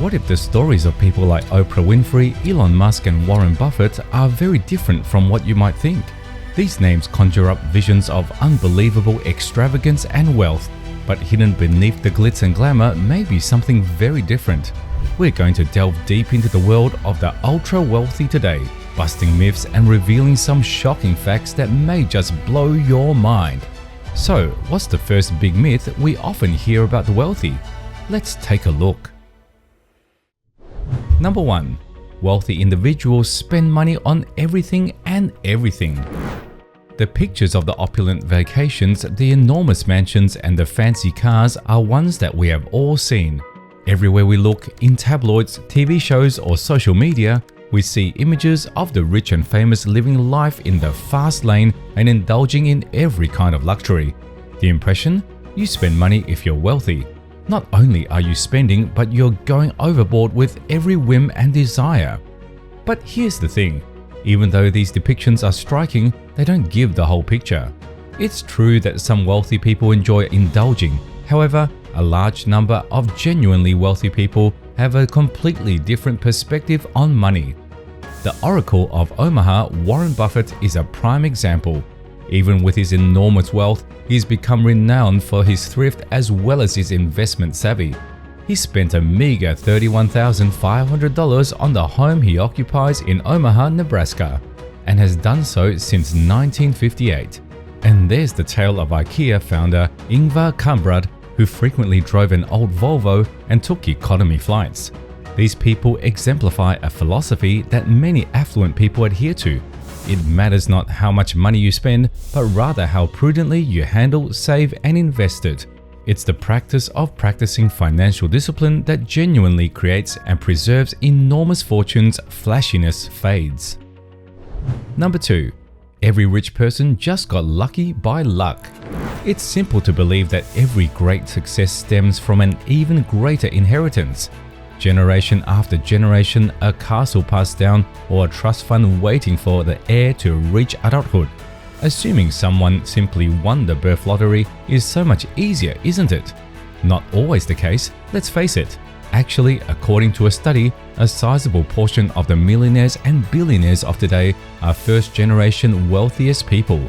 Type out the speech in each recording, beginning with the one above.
What if the stories of people like Oprah Winfrey, Elon Musk and Warren Buffett are very different from what you might think? These names conjure up visions of unbelievable extravagance and wealth, but hidden beneath the glitz and glamour may be something very different. We're going to delve deep into the world of the ultra-wealthy today, busting myths and revealing some shocking facts that may just blow your mind. So, what's the first big myth we often hear about the wealthy? Let's take a look. Number 1. Wealthy individuals spend money on everything and everything. The pictures of the opulent vacations, the enormous mansions and the fancy cars are ones that we have all seen. Everywhere we look, in tabloids, TV shows or social media, we see images of the rich and famous living life in the fast lane and indulging in every kind of luxury. The impression? You spend money if you're wealthy. Not only are you spending, but you're going overboard with every whim and desire. But here's the thing. Even though these depictions are striking, they don't give the whole picture. It's true that some wealthy people enjoy indulging. However, a large number of genuinely wealthy people have a completely different perspective on money. The Oracle of Omaha, Warren Buffett, is a prime example. Even with his enormous wealth, he's become renowned for his thrift as well as his investment savvy. He spent a meager $31,500 on the home he occupies in Omaha, Nebraska, and has done so since 1958. And there's the tale of IKEA founder Ingvar Kamprad, who frequently drove an old Volvo and took economy flights. These people exemplify a philosophy that many affluent people adhere to. It matters not how much money you spend, but rather how prudently you handle, save and invest it. It's the practice of practicing financial discipline that genuinely creates and preserves enormous fortunes. Flashiness fades. Number 2. Every rich person just got lucky by luck. It's simple to believe that every great success stems from an even greater inheritance. Generation after generation, a castle passed down or a trust fund waiting for the heir to reach adulthood. Assuming someone simply won the birth lottery is so much easier, isn't it? Not always the case, let's face it. Actually, according to a study, a sizable portion of the millionaires and billionaires of today are first-generation wealthiest people.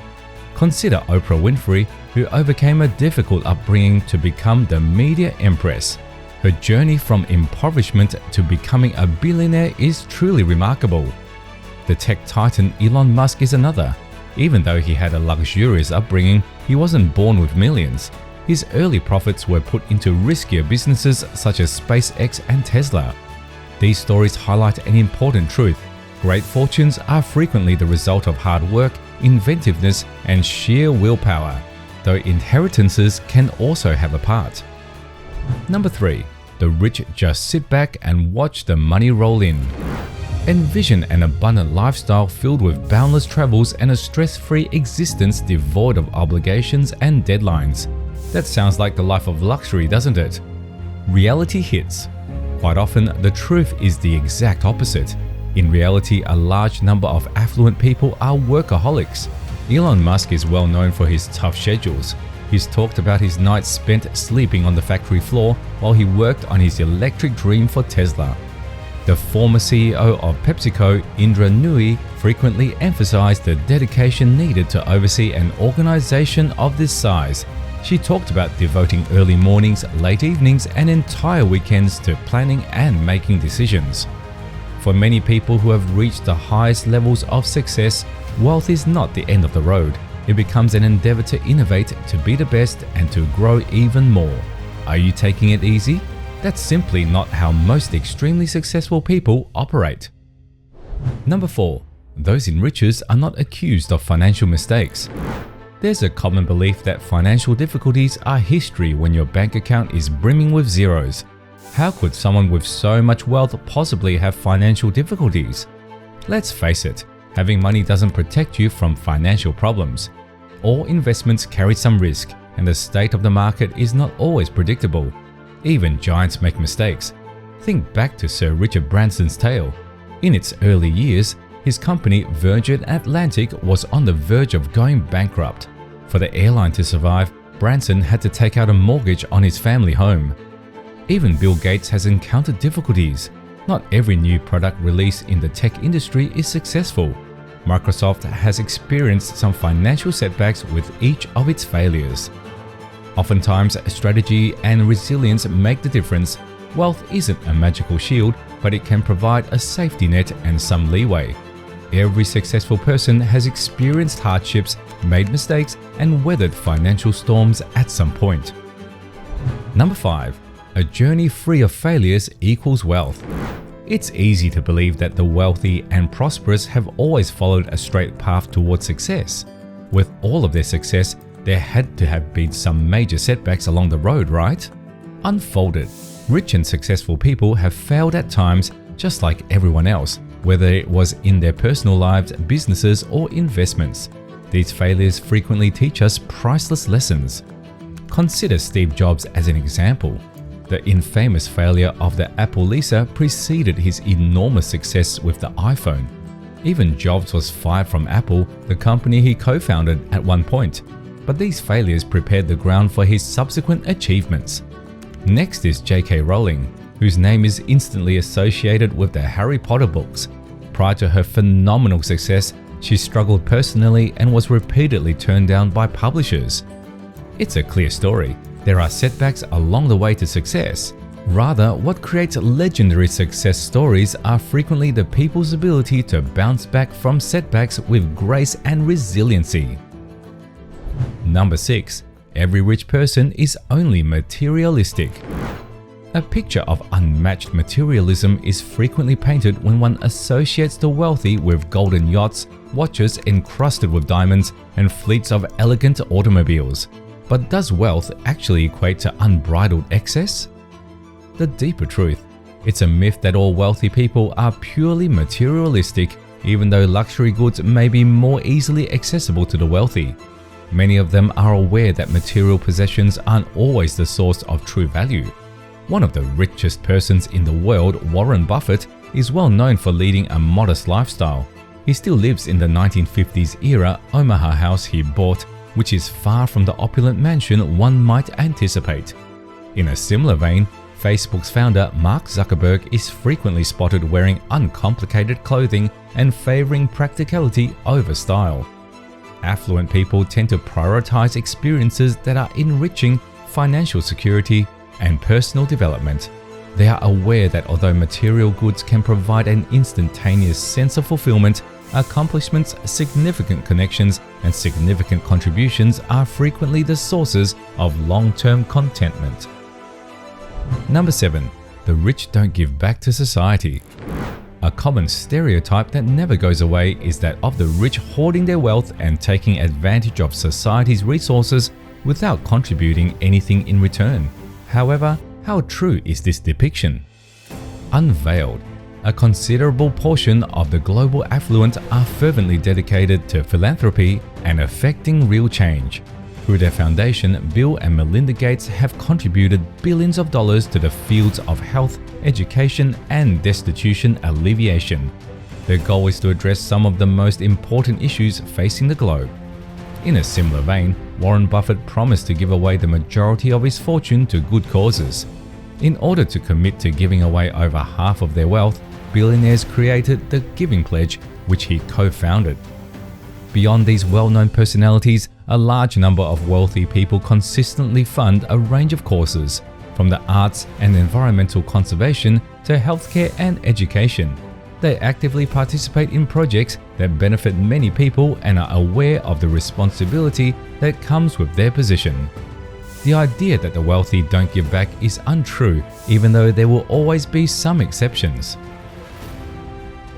Consider Oprah Winfrey, who overcame a difficult upbringing to become the media empress. Her journey from impoverishment to becoming a billionaire is truly remarkable. The tech titan Elon Musk is another. Even though he had a luxurious upbringing, he wasn't born with millions. His early profits were put into riskier businesses such as SpaceX and Tesla. These stories highlight an important truth. Great fortunes are frequently the result of hard work, inventiveness, and sheer willpower, though inheritances can also have a part. Number 3. The rich just sit back and watch the money roll in. Envision an abundant lifestyle filled with boundless travels and a stress-free existence devoid of obligations and deadlines. That sounds like the life of luxury, doesn't it? Reality hits. Quite often, the truth is the exact opposite. In reality, a large number of affluent people are workaholics. Elon Musk is well known for his tough schedules. He's talked about his nights spent sleeping on the factory floor while he worked on his electric dream for Tesla. The former CEO of PepsiCo, Indra Nooyi, frequently emphasized the dedication needed to oversee an organization of this size. She talked about devoting early mornings, late evenings, and entire weekends to planning and making decisions. For many people who have reached the highest levels of success, wealth is not the end of the road. It becomes an endeavor to innovate, to be the best, and to grow even more. Are you taking it easy? That's simply not how most extremely successful people operate. Number 4. Those in riches are not accused of financial mistakes. There's a common belief that financial difficulties are history when your bank account is brimming with zeros. How could someone with so much wealth possibly have financial difficulties? Let's face it, having money doesn't protect you from financial problems. All investments carry some risk, and the state of the market is not always predictable. Even giants make mistakes. Think back to Sir Richard Branson's tale. In its early years, his company Virgin Atlantic was on the verge of going bankrupt. For the airline to survive, Branson had to take out a mortgage on his family home. Even Bill Gates has encountered difficulties. Not every new product released in the tech industry is successful. Microsoft has experienced some financial setbacks with each of its failures. Oftentimes, strategy and resilience make the difference. Wealth isn't a magical shield, but it can provide a safety net and some leeway. Every successful person has experienced hardships, made mistakes, and weathered financial storms at some point. Number 5. A journey free of failures equals wealth. It's easy to believe that the wealthy and prosperous have always followed a straight path towards success. With all of their success, there had to have been some major setbacks along the road, right? Unfolded. Rich and successful people have failed at times, just like everyone else, whether it was in their personal lives, businesses, or investments. These failures frequently teach us priceless lessons. Consider Steve Jobs as an example. The infamous failure of the Apple Lisa preceded his enormous success with the iPhone. Even Jobs was fired from Apple, the company he co-founded, at one point. But these failures prepared the ground for his subsequent achievements. Next is J.K. Rowling, whose name is instantly associated with the Harry Potter books. Prior to her phenomenal success, she struggled personally and was repeatedly turned down by publishers. It's a clear story. There are setbacks along the way to success. Rather, what creates legendary success stories are frequently the people's ability to bounce back from setbacks with grace and resiliency. Number 6. Every rich person is only materialistic. A picture of unmatched materialism is frequently painted when one associates the wealthy with golden yachts, watches encrusted with diamonds, and fleets of elegant automobiles. But does wealth actually equate to unbridled excess? The deeper truth, it's a myth that all wealthy people are purely materialistic, even though luxury goods may be more easily accessible to the wealthy. Many of them are aware that material possessions aren't always the source of true value. One of the richest persons in the world, Warren Buffett, is well known for leading a modest lifestyle. He still lives in the 1950s era Omaha house he bought, which is far from the opulent mansion one might anticipate. In a similar vein, Facebook's founder Mark Zuckerberg is frequently spotted wearing uncomplicated clothing and favoring practicality over style. Affluent people tend to prioritize experiences that are enriching, financial security, and personal development. They are aware that although material goods can provide an instantaneous sense of fulfillment, accomplishments, significant connections, and significant contributions are frequently the sources of long-term contentment. Number 7. The rich don't give back to society. A common stereotype that never goes away is that of the rich hoarding their wealth and taking advantage of society's resources without contributing anything in return. However, how true is this depiction? Unveiled. A considerable portion of the global affluent are fervently dedicated to philanthropy and effecting real change. Through their foundation, Bill and Melinda Gates have contributed billions of dollars to the fields of health, education, and destitution alleviation. Their goal is to address some of the most important issues facing the globe. In a similar vein, Warren Buffett promised to give away the majority of his fortune to good causes. In order to commit to giving away over half of their wealth, billionaires created the Giving Pledge, which he co-founded. Beyond these well-known personalities, a large number of wealthy people consistently fund a range of causes, from the arts and environmental conservation to healthcare and education. They actively participate in projects that benefit many people and are aware of the responsibility that comes with their position. The idea that the wealthy don't give back is untrue, even though there will always be some exceptions.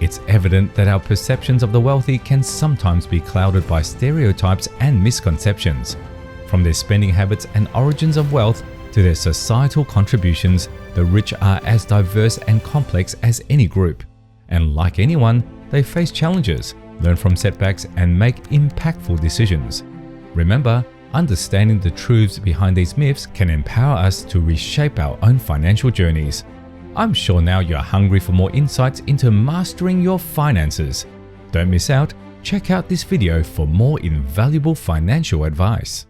It's evident that our perceptions of the wealthy can sometimes be clouded by stereotypes and misconceptions. From their spending habits and origins of wealth to their societal contributions, the rich are as diverse and complex as any group. And like anyone, they face challenges, learn from setbacks, and make impactful decisions. Remember, understanding the truths behind these myths can empower us to reshape our own financial journeys. I'm sure now you're hungry for more insights into mastering your finances. Don't miss out. Check out this video for more invaluable financial advice.